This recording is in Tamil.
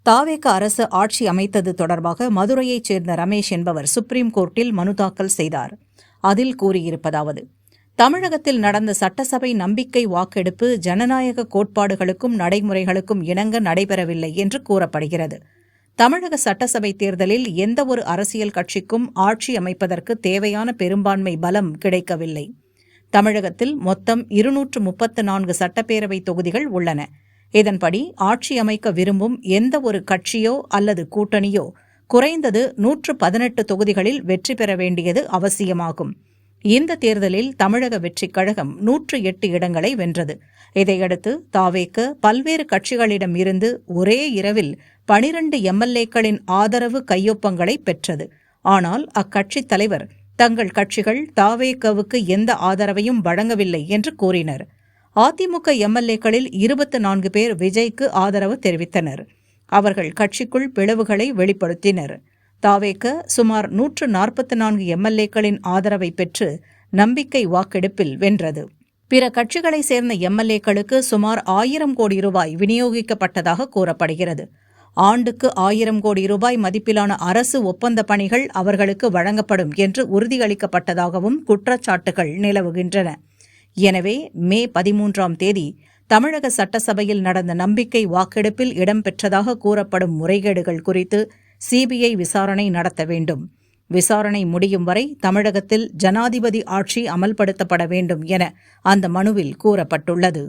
தாவேக அரசு ஆட்சி அமைத்தது தொடர்பாக மதுரையைச் சேர்ந்த ரமேஷ் என்பவர் சுப்ரீம் கோர்ட்டில் மனு தாக்கல் செய்தார். அதில் கூறியிருப்பதாவது: தமிழகத்தில் நடந்த சட்டசபை நம்பிக்கை வாக்கெடுப்பு ஜனநாயக கோட்பாடுகளுக்கும் நடைமுறைகளுக்கும் இணங்க நடைபெறவில்லை என்று கூறப்படுகிறது. தமிழக சட்டசபை தேர்தலில் எந்தவொரு அரசியல் கட்சிக்கும் ஆட்சி அமைப்பதற்கு தேவையான பெரும்பான்மை பலம் கிடைக்கவில்லை. தமிழகத்தில் மொத்தம் 234 சட்டப்பேரவை தொகுதிகள் உள்ளன. இதன்படி ஆட்சி அமைக்க விரும்பும் எந்த ஒரு கட்சியோ அல்லது கூட்டணியோ குறைந்தது 118 தொகுதிகளில் வெற்றி பெற வேண்டியது அவசியமாகும். இந்த தேர்தலில் தமிழக வெற்றிக் கழகம் 108 இடங்களை வென்றது. இதையடுத்து தாவேக பல்வேறு கட்சிகளிடம் இருந்து ஒரே இரவில் 12 எம்எல்ஏக்களின் ஆதரவு கையொப்பங்களை பெற்றது. ஆனால் அக்கட்சித் தலைவர் தங்கள் கட்சிகள் தாவேகவுக்கு எந்த ஆதரவையும் வழங்கவில்லை என்று கூறினர். அதிமுக எம்எல்ஏக்களில் 24 பேர் விஜய்க்கு ஆதரவு தெரிவித்தனர். அவர்கள் கட்சிக்குள் பிளவுகளை வெளிப்படுத்தினர். தாவேக சுமார் 144 எம்எல்ஏக்களின் ஆதரவை பெற்று நம்பிக்கை வாக்கெடுப்பில் வென்றது. பிற கட்சிகளைச் சேர்ந்த எம்எல்ஏக்களுக்கு சுமார் 1000 கோடி ரூபாய் விநியோகிக்கப்பட்டதாக கூறப்படுகிறது. ஆண்டுக்கு 1000 கோடி ரூபாய் மதிப்பிலான அரசு ஒப்பந்த பணிகள் அவர்களுக்கு வழங்கப்படும் என்று உறுதியளிக்கப்பட்டதாகவும் குற்றச்சாட்டுகள் நிலவுகின்றன. எனவே மே 13ஆம் தேதி தமிழக சட்டசபையில் நடந்த நம்பிக்கை வாக்கெடுப்பில் இடம்பெற்றதாக கூறப்படும் முறைகேடுகள் குறித்து சிபிஐ விசாரணை நடத்த வேண்டும். விசாரணை முடியும் வரை தமிழகத்தில் ஜனாதிபதி ஆட்சி அமல்படுத்தப்பட வேண்டும் என அந்த மனுவில் கூறப்பட்டுள்ளது.